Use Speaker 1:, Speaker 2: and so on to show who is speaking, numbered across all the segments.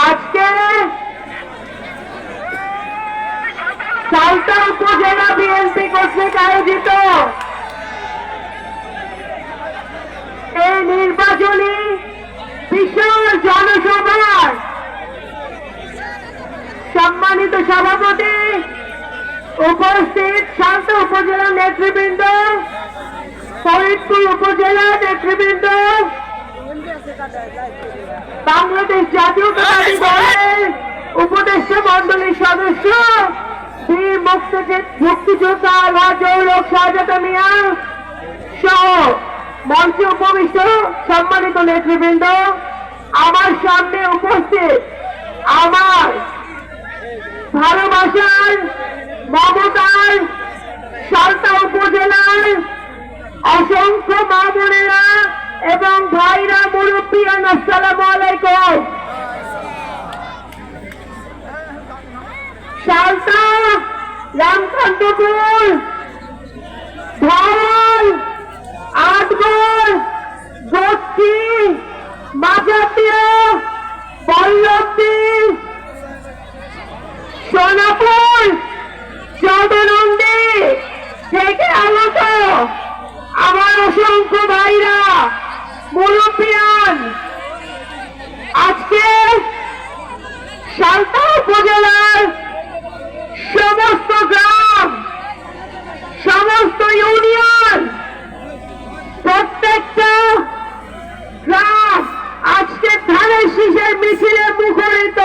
Speaker 1: আজকে সালতা উপজেলা বিএনপি কর্তৃক আয়োজিত এই নির্বাচনী বিশাল জনসভার সম্মানিত সভাপতি, উপস্থিত সালতা উপজেলা নেতৃবৃন্দ, ফরিদপুর উপজেলা নেতৃবৃন্দ, বাংলাদেশ জাতীয়তাবাদী দলের উপদেষ্টা মন্ডলীর সদস্য, বীর মুক্তিযোদ্ধা রাজৌলক শাহজাদা মিয়া সহ মঞ্চে উপবিষ্ট সম্মানিত নেতৃবৃন্দ, আমার সামনে উপস্থিত আমার ভালোবাসার মমতার সালতা উপজেলার অসংখ্য মা বোনেরা এবং ভাইরা, মুরব্বিয়ান, আসসালামু আলাইকুম। সালতা, রামকান্তপুর, ধল, আটগড়, গোষ্ঠী, মাজাতীয়, বল্লভী, সোনাপুর, চৌদনন্দী থেকে আগত আমার অসংখ্য ভাইরা, মুরব্বিয়ান, আজকে সালতা উপজেলার সমস্ত গ্রাম, সমস্ত ইউনিয়ন, প্রত্যেকটা গ্রাম আজকে ধানের শীষের মিছিলে মুখরিত।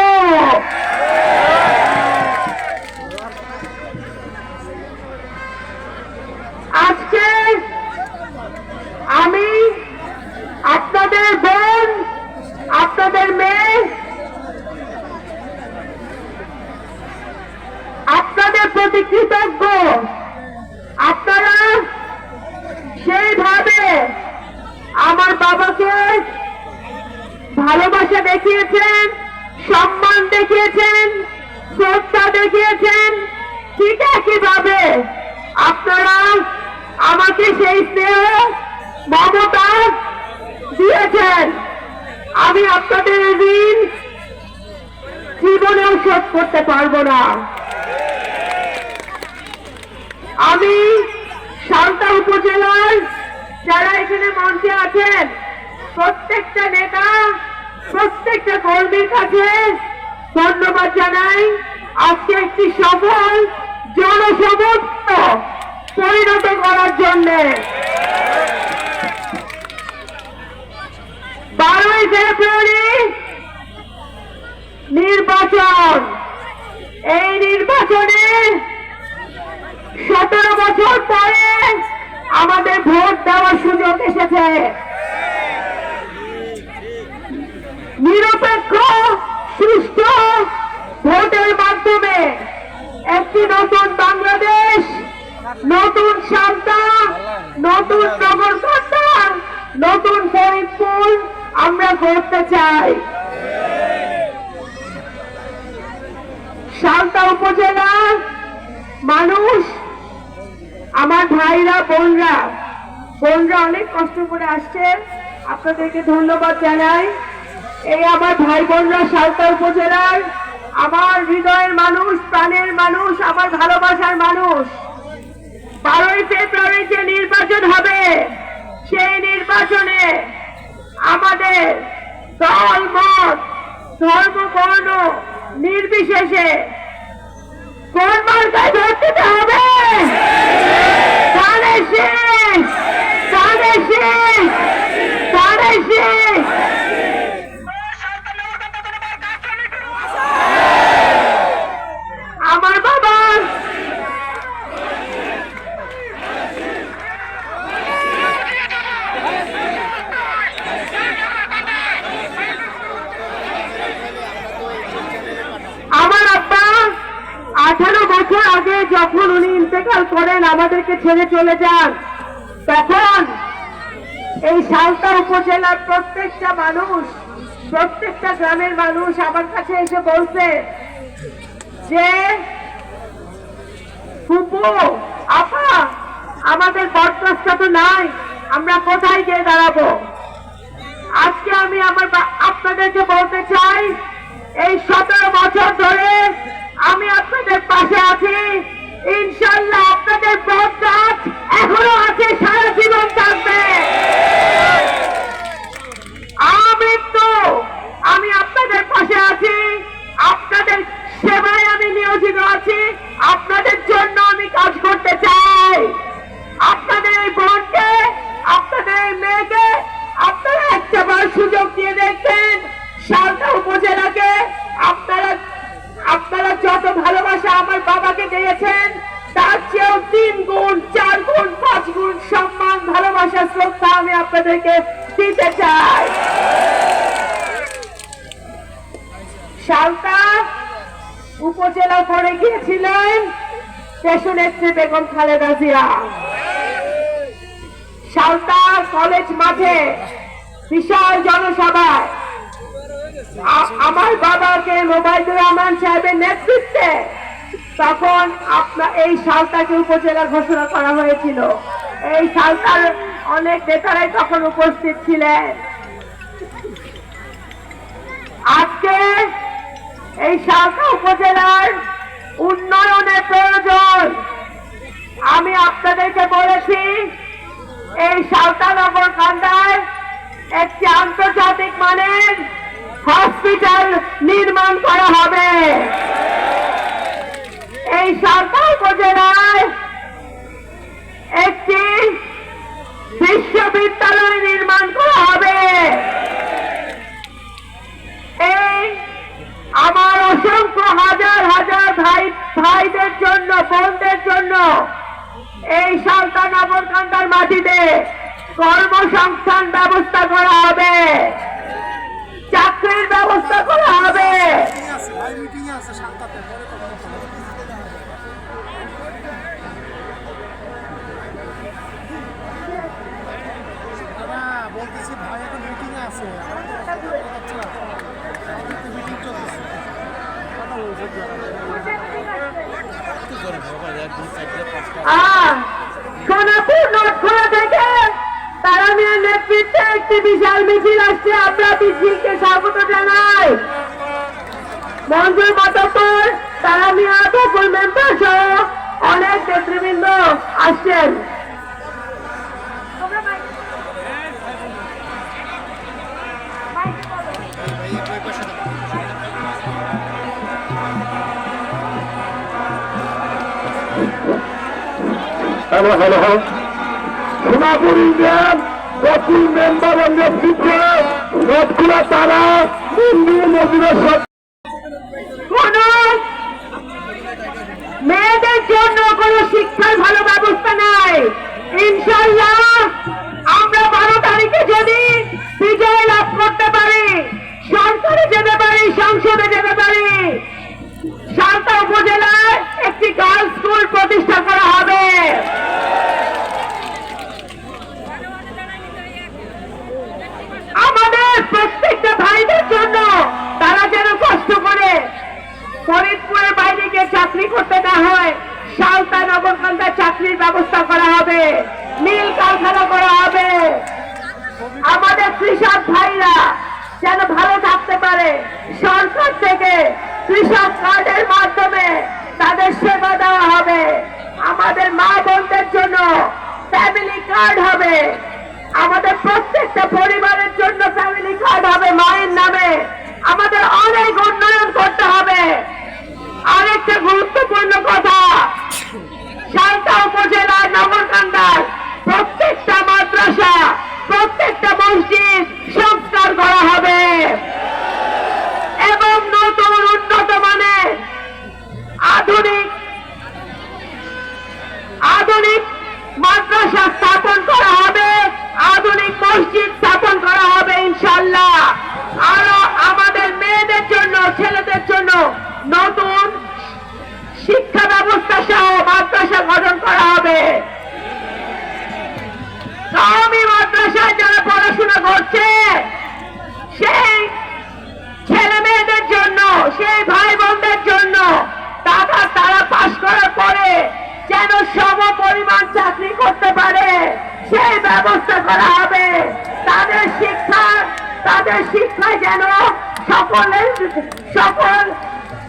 Speaker 1: আজকে আমি আপনাদের বোন, আপনাদের মেয়ে, আপনাদের প্রতি কৃতজ্ঞ। আপনারা সেইভাবে আমার বাবাকে ভালোবাসা দেখিয়েছেন, সম্মান দেখিয়েছেন, শ্রদ্ধা দেখিয়েছেন, ঠিক একইভাবে আপনারা আমাকে সেই স্নেহ মমতা দিয়েছেন। আমি আপনাদের ঋণ জীবনেও শোধ করতে পারবো না। আমি সালতা উপজেলার যারা এখানে মঞ্চে আছেন প্রত্যেকটা নেতা, প্রত্যেকটা কর্মীর কাছে ধন্যবাদ জানাই। আজকে একটি সফল জনসমর্থ পরিণত করার জন্য 12ই ফেব্রুয়ারি নির্বাচন। এই নির্বাচনে 17 বছর পরে আমাদের ভোট দেওয়ার সুযোগ এসেছে। নিরপেক্ষ সুষ্ঠু ভোটের মাধ্যমে একটি নতুন বাংলাদেশ, নতুন সালতা, নতুন নগরকান্দা, নতুন ফরিদপুর আমরা করতে চাই। সালতা উপজেলা মানুষ, আমার ভাইরা, বোনরা অনেক কষ্ট করে আসছেন, আপনাদেরকে ধন্যবাদ জানাই। এই আমার ভাই বোনরা সালতা উপজেলার আমার হৃদয়ের মানুষ, প্রাণের মানুষ, আমার ভালোবাসার মানুষ। 12ই ফেব্রুয়ারি যে নির্বাচন হবে, সেই নির্বাচনে আমাদের দল, মত, ধর্ম, বর্ণ নির্বিশেষে কোন মার্কায় ভোট দিতে হবে? ধানের শীষ, ধানের শীষ, ধানের শীষ। আমার বাবা আমার আব্বা 18 বছর আগে যখন উনি ইন্তেকাল করেন, আমাদেরকে ছেড়ে চলে যান, তখন এই সালতা উপজেলার প্রত্যেকটা মানুষ, প্রত্যেকটা গ্রামের মানুষ আমার কাছে এসে বলছে যে ফুপু, আপা, আমাদের বটগাছটা তো নাই, আমরা কোথায় গিয়ে দাঁড়াবো? আজকে আমি আপনাদেরকে বলতে চাই, এই 17 বছর ধরে আমি আপনাদের পাশে আছি। ইনশাল্লাহ আপনাদের বরদাত এখনো আছে, সারা জীবন থাকবে। আমৃত্যু আমি আপনাদের পাশে আছি, আপনাদের সেবায় আমি নিয়োজিত আছি, আপনাদের জন্য আমি কাজ করতে চাই। আপনাদের এই বোনকে, আপনাদের এই মেয়েকে আপনারা একটাবার সুযোগ দিয়ে দেখবেন। শালতা উপজেলাকে আপনারা যত ভালোবাসা আমার বাবাকে দিয়েছেন, তার চেয়েও 3 গুণ, 4 গুণ, 5 গুণ সম্মান, ভালোবাসা, শ্রদ্ধা আমি আপনাদেরকে দিতে চাই। শালতা উপজেলা করে গিয়েছিলেন দেশনেত্রী বেগম খালেদা জিয়া। শালতা কলেজ মাঠে বিশাল জনসভায় আমার বাবাকে মোবাইদুর রহমান সাহেবের নেতৃত্বে তখন এই শালতাকে উপজেলা ঘোষণা করা হয়েছিল। এই শালতার অনেক নেতারাই তখন উপস্থিত ছিলেন। আজকে এই শালতা উপজেলার উন্নয়নের প্রয়োজন। আমি আপনাদেরকে বলেছি, এই শালতা নগর কান্দায় একটি আন্তর্জাতিক মানের হসপিটাল নির্মাণ করা হবে। এই শালতা উপজেলায় একটি বিশ্ববিদ্যালয় নির্মাণ করা হবে। এই আমার অসংখ্য হাজার হাজার ভাইদের জন্য, বোনদের জন্য এই শালতা নগরকান্দার মাটিতে কর্মসংস্থান ব্যবস্থা করা হবে, চাকরির ব্যবস্থা করা হবে।
Speaker 2: বলতেছি ভাই এখন মিটিং আছে,
Speaker 1: সোনাপুর নটখোলা থেকে তারামিয়ার নেতৃত্বে একটি বিশাল মিছিল আসছে। আমরা মিছিলকে স্বাগত জানাই। মঞ্জুর মাতব্বর, তারামিয়া বকুল মেম্বার সহ অনেক নেতৃবৃন্দ আসছেন।
Speaker 3: হ্যালো হ্যালো সোনাপুর ইউনিয়ন বকুল মেম্বারের নেতৃত্বে নটখোলা তারা হিন্দু মজুরের
Speaker 1: কোন মেয়েদের জন্য কোন শিক্ষার ভালো ব্যবস্থা নাই। ইনশাল্লাহ আমরা 12 তারিখে যদি বিজয় লাভ করতে পারি, সরকারে যেতে পারি, সংসদে যেতে পারি, শালতা উপজেলায় একটি গার্লস স্কুল প্রতিষ্ঠা করা হবে। আমাদের প্রত্যেকটা ভাইদের জন্য তারা যেন কষ্ট করে ফরিদপুরের বাইরে গিয়ে চাকরি করতে না হয়, শালতা নগরকান্দায় চাকরির ব্যবস্থা করা হবে, মিল কারখানা করা হবে। আমাদের কৃষক ভাইরা যেন ভালো থাকতে পারে, সরকার থেকে কৃষক কার্ডের মাধ্যমে তাদের সেবা দেওয়া হবে। আমাদের মা বোনদের জন্য ফ্যামিলি কার্ড হবে, আমাদের প্রত্যেকটা পরিবারের জন্য ফ্যামিলি কার্ড হবে মায়ের নামে। আমাদের অনেক উন্নয়ন করতে হবে। আরেকটা গুরুত্বপূর্ণ কথা, শালতা উপজেলার নগরকান্দার প্রত্যেকটা মাদ্রাসা, প্রত্যেকটা মসজিদ সংস্কার করা হবে এবং নতুন উন্নত মানের আধুনিক মাদ্রাসা স্থাপন করা হবে, আধুনিক মসজিদ স্থাপন করা হবে ইনশাল্লাহ। আরো আমাদের মেয়েদের জন্য, ছেলেদের জন্য নতুন শিক্ষা ব্যবস্থা সহ মাদ্রাসা গঠন করা হবে। কওমি মাদ্রাসায় যারা পড়াশোনা করছে সেই ছেলে মেয়েদের জন্য, সেই ভাই বোনদের জন্য তারা পাশ করার পরে যেন সম পরিমাণ চাকরি করতে পারে সেই ব্যবস্থা করা হবে। তাদের শিক্ষা তাদের শিক্ষায় যেন সকল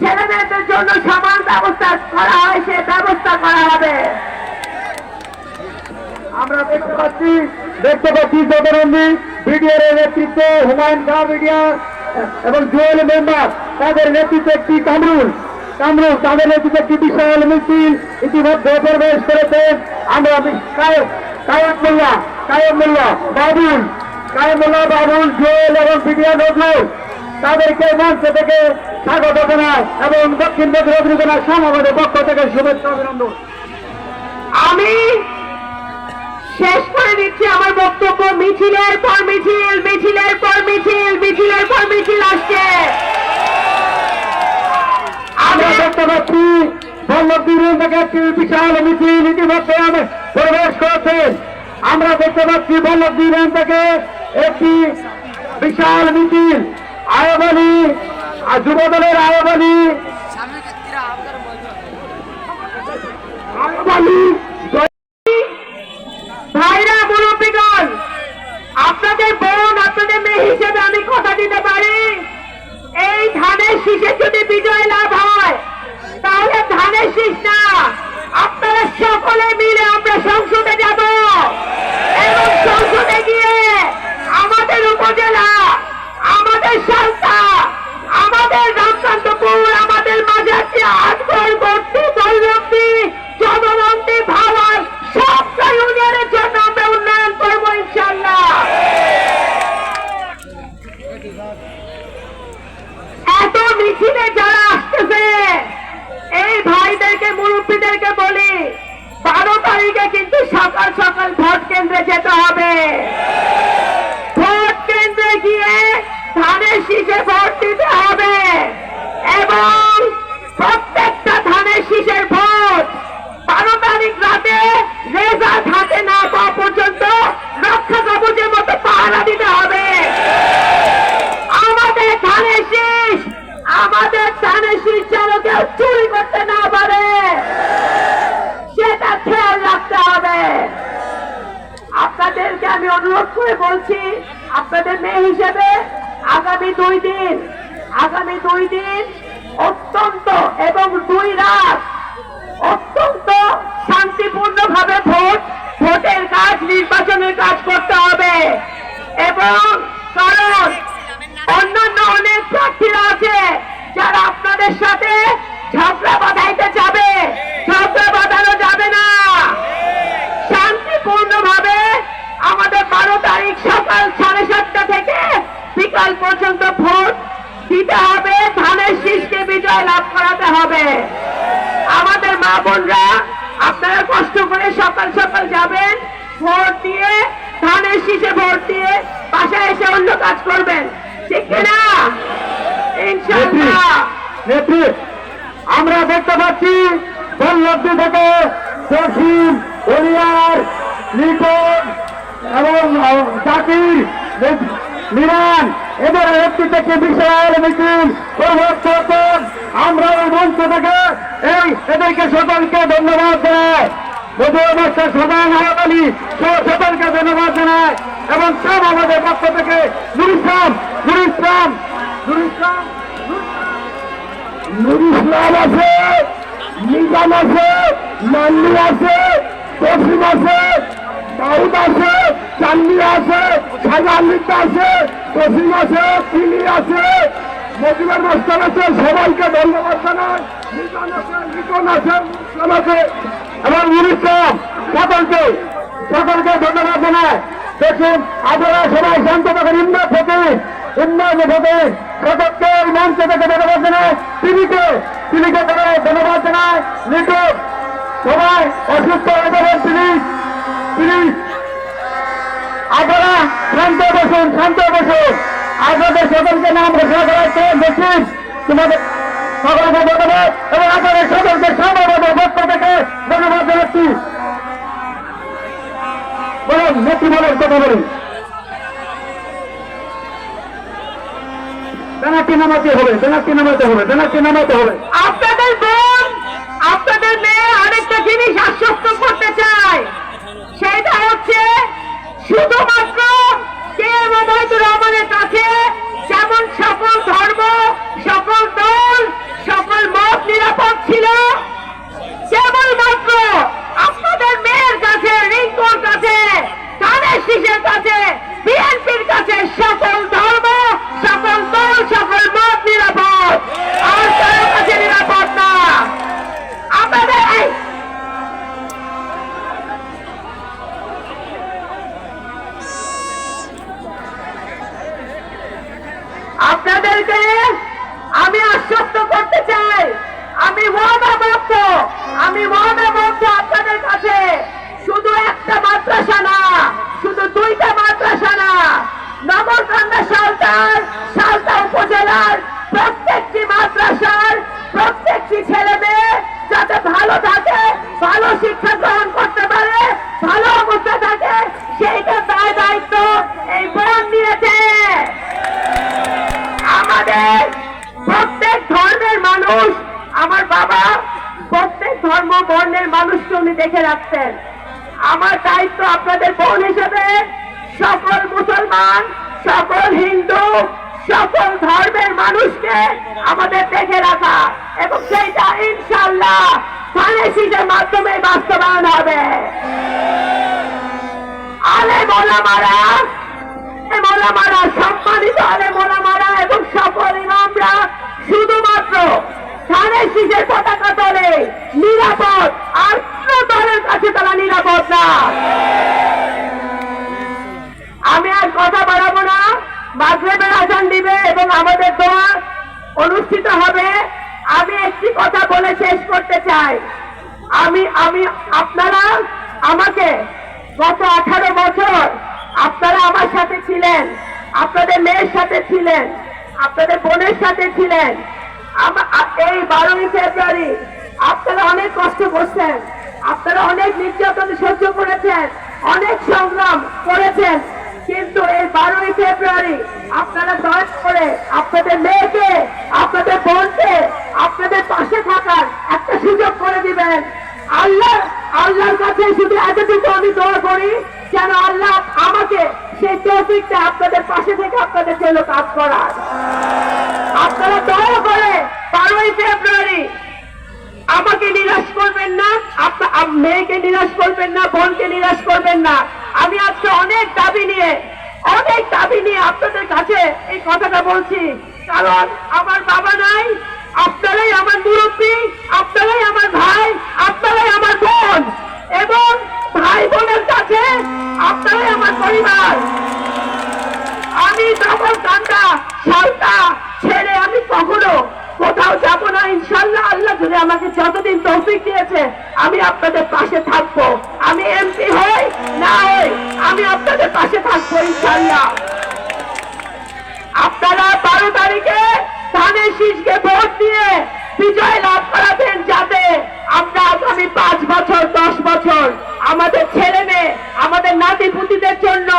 Speaker 1: ছেলেমেয়েদের জন্য সমান ব্যবস্থা করা হয়, সে ব্যবস্থা করা হবে।
Speaker 3: আমরা দেখতে পাচ্ছি জগনন্দী বিডিআর এর নেতৃত্বে হুমায়ুন শাহ বিডিআর এবং জুয়েল মেম্বার তাদের নেতৃত্বে একটি কামরুল তাদের নেতৃত্বে একটি বিশাল মিছিল ইতিমধ্যে প্রবেশ করেছেন। আমরা কায়েম মোল্লা বাবুল জুয়েল এবং বিডিআর নজরুল তাদেরকে মঞ্চ থেকে স্বাগত জানায় এবং দক্ষিণ রবীন্দ্রনাথ সমাবেশের পক্ষ থেকে শুভেচ্ছা অভিনন্দন।
Speaker 1: আমি শেষ করে দিচ্ছি আমার বক্তব্য। মিছিলের পর মিছিল, মিছিলের পর মিছিল, মিছিলের পর মিছিল আসছে।
Speaker 3: আমরা দেখতে পাচ্ছি বল্লভদ্বীপ থেকে একটি বিশাল মিছিল ইতিমধ্যে প্রবেশ করেছেন। আমরা দেখতে পাচ্ছি বল্লভদ্বীপ থেকে একটি বিশাল মিছিল আয়োবলী যুবদলের আয়োবলী
Speaker 1: ভাইরা, মুরব্বীগণ, আপনাদের বোন, আপনাদের মেয়ে হিসেবে আমি কথা দিতে পারি, এই ধানের শীষে যদি বিজয় লাভ হয় তাহলে ধানের শীষ না, আপনারা সকলে মিলে আমরা সংসদে যাব এবং সংসদে গিয়ে আমাদের উপজেলা, আমাদের সালতা, আমাদের রামকান্তপুর, আমাদের মাঝারটি, আটগড়, গর্তি, বল্লভী, জগনন্দী, ভাওয়াল সবটা ইউনিয়নের জন্য আমরা উন্নয়ন করবো ইনশাল্লাহ। এত মিছিলে যারা আসতেছে এই ভাইদেরকে, মুরব্বীদেরকে বলি 12 তারিখে কিন্তু সকাল সকাল ভোট কেন্দ্রে যেতে হবে। ভোট কেন্দ্রে গিয়ে ধানের শীষে ভোট দিতে হবে এবং প্রত্যেকটা ধানের শীষের ভোট 12 তারিখ রাতে রেজাল্ট হাতে না পাওয়া পর্যন্ত রক্ষা কবচের মতো পাহারা দিতে হবে। আমাদের ধানের শীষ যেন কেউ চুরি করতে না পারে সেটা খেয়াল রাখতে হবে। আপনাদেরকে আমি অনুরোধ করে বলছি, আপনাদের মেয়ে হিসেবে আগামী 2 দিন অত্যন্ত এবং 2 রাত অত্যন্ত শান্তিপূর্ণভাবে ভোটের কাজ, নির্বাচনের কাজ করতে হবে। এবং কারণ অন্যান্য অনেক প্রার্থীরা আছে যারা আপনাদের সাথে ঝগড়া বাঁধাইতে যাবে, ঝগড়া বাঁধানো যাবে না। শান্তিপূর্ণভাবে আমাদের 12 তারিখ সকাল 7:30 থেকে বিকাল পর্যন্ত ভোট দিতে হবে, ধানের শীষকে বিজয় লাভ করাতে হবে। আমাদের মা বোনরা, আপনারা কষ্ট করে সকাল সকাল যাবেন, ভোট দিয়ে, ধানের শীষে ভোট দিয়ে বাসায় এসে অন্য কাজ করবেন, ঠিক কিনা? ইনশাআল্লাহ।
Speaker 3: নেত্রী, আমরা দেখতে পাচ্ছি বল্লভদী থেকে জসিম, হরিয়ার, লিটন এবং জাকির, মিরান এদের নেতৃত্বে একটি বিশাল মিছিল প্রভাব। আমরা এই মঞ্চ থেকে এদেরকে সকলকে ধন্যবাদ জানাই। মধুবাসা সদান আলী সকলকে ধন্যবাদ জানায় এবং সব আমাদের পক্ষ থেকে নুর ইসলাম আছে, নিজাম আছে, মান্নি আছে, তসিম আছে, দাউদ আছে, চান্দি আছে, সাজালিতা আছে, তসিম আছে, তিনি আছে, মজিবুর মাস্টার আছে, সবাইকে ধন্যবাদ জানাই। নিজাম আছে, লিটন আছে, ইসলাম আছে এবং নুর ইসলাম সকলকে ধন্যবাদ জানায়। দেখুন, আপনারা সবাই শান্ত থাকেন। ইমরান ফকির সকলকে মঞ্চ থেকে ধন্যবাদ জানায়। টিভিকে ধন্যবাদ জানায়। লিটু সবাই অসুস্থ হয়ে যাবেন, প্লিজ আপনারা শান্ত বসুন। আপনাদের সকলকে নাম ঘোষণা করাচ্ছে। দেখুন, তোমাদের সকলকে ধন্যবাদ এবং আপনাদের সকলকে সমাবেশের পক্ষ থেকে ধন্যবাদ জানাচ্ছি। বলুন, নেত্রী বলেন, কথা বলুন। ব্যানারটি নামাতে হবে।
Speaker 1: আপনাদের বোন, আপনাদের মেয়ে আরেকটা জিনিস আশ্বস্ত করতে চায়, সেটা হচ্ছে শুধুমাত্র কে মোবাইদুর রহমানের কাছে যেমন সকল ধর্ম, সকল দল, সকল মত নিরাপদ ছিল, কেবলমাত্র আপনাদের মেয়ের কাছে, রিঙ্কুর কাছে, ধানের শীষের কাছে, বিএনপির কাছে সকল ধর্ম, সকল দল, সকল মত নিরাপদ, আর কারো কাছে নিরাপদ না। আপনাদের আপনাদেরকে আমি আশ্বস্ত করতে চাই, আমি ওয়াদাবদ্ধ আপনাদের কাছে। শুধু একটা মাদ্রাসা না, শুধু দুইটা মাদ্রাসা না, নগরকান্দা সালতা উপজেলার প্রত্যেকটি মাদ্রাসার প্রত্যেকটি ছেলে মেয়ে যাতে ভালো থাকে, ভালো শিক্ষা গ্রহণ করতে পারে, ভালো অবস্থা থাকে, সেইটা তার দায়িত্ব এই বোন নিয়েছে। আমাদের প্রত্যেক ধর্মের মানুষ, আমার বাবা প্রত্যেক ধর্ম বর্ণের মানুষকে উনি দেখে রাখতেন। আমার দায়িত্ব আপনাদের বোন হিসেবে সকল মুসলমান, সকল হিন্দু, সকল ধর্মের মানুষকে আমাদের দেখে রাখা, এবং সেইটা ইনশাআল্লাহ ধানের শীষের মাধ্যমে বাস্তবায়ন হবে। আলেম ওলামারা, সম্মানিত আলেম ওলামারা এবং সকল ইমামরা শুধুমাত্র ধানের শীষের পতাকা তলে নিরাপদ, আর কোনো দলের কাছে তারা নিরাপদ না। আমি আর কথা বাড়াবো না, মাগরিবের আজান দিবে এবং আমাদের দোয়া অনুষ্ঠিত হবে। আমি একটি কথা বলে শেষ করতে চাই। আপনারা আমাকে গত 18 বছর আপনারা আমার সাথে ছিলেন, আপনাদের মেয়ের সাথে ছিলেন, আপনাদের বোনের সাথে ছিলেন। এই 12ই ফেব্রুয়ারি আপনারা অনেক কষ্ট করছেন, আপনারা অনেক নির্যাতন সহ্য করেছেন, অনেক সংগ্রাম করেছেন, কিন্তু এই 12ই ফেব্রুয়ারি আপনারা দয়া করে আপনাদের মেয়েকে, আপনাদের বোনকে আপনাদের পাশে থাকার একটা সুযোগ করে দিবেন। আল্লাহর কাছে শুধু এতটুকু আমি দোয়া করি, যেন আল্লাহ আমাকে সেই তৌফিকটা আপনাদের পাশে থেকে আপনাদের জন্য কাজ করার। আপনারা দয়া করে 12ই ফেব্রুয়ারি আমাকে নিরাশ করবেন না, মেয়েকে নিরাশ করবেন না, বোনকে নিরাশ করবেন না। আমি আজকে অনেক দাবি নিয়ে আপনাদের কাছে এই কথাটা বলছি, কারণ আমার বাবা নাই, আপনারাই আমার মুরব্বী, আপনারাই আমার ভাই, আপনারাই আমার বোন, এবং ভাই বোনের কাছে আপনারাই আমার পরিবার। আমি নগরকান্দা সালতা ছেড়ে আমি কখনো কোথাও যাব না ইনশাআল্লাহ। আল্লাহ যদি আমাকে যতদিন তৌফিক দিয়েছে আমি আপনাদের পাশে থাকবো। আমি এমপি হই না হই, আমি আপনাদের পাশে থাকবো ইনশাআল্লাহ। আপনারা 12 তারিখে ধানের শীষকে ভোট দিয়ে বিজয় লাভ করাবেন, যাতে আমরা আগামী 5 বছর 10 বছর আমাদের ছেলে মেয়ে, আমাদের নাতি পুতিদের জন্য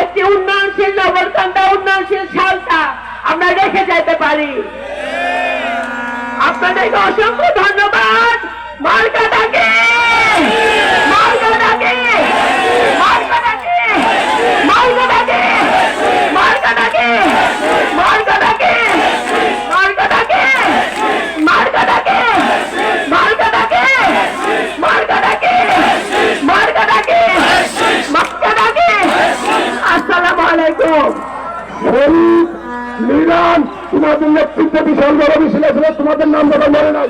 Speaker 1: একটি উন্নয়নশীল নগরকান্দা, উন্নয়নশীল সালতা আমরা রেখে যেতে পারি। আপনাদেরকে অসংখ্য ধন্যবাদ। মার্কাটাকে মার্কাটাকে মার্কাটাকে মার্কাটাকে মার্কাটাকে মার্কাটাকে মার্কাটাকে মার্কাটাকে মার্কাটাকে মার্কাটাকে মার্কাটাকে মার্কাটাকে। আসসালামু আলাইকুম।
Speaker 3: শহীদ মিরান তোমাদের নেতৃত্বে বিশাল বড় মিছিল ছিল, তোমাদের নাম কথা মনে নাই।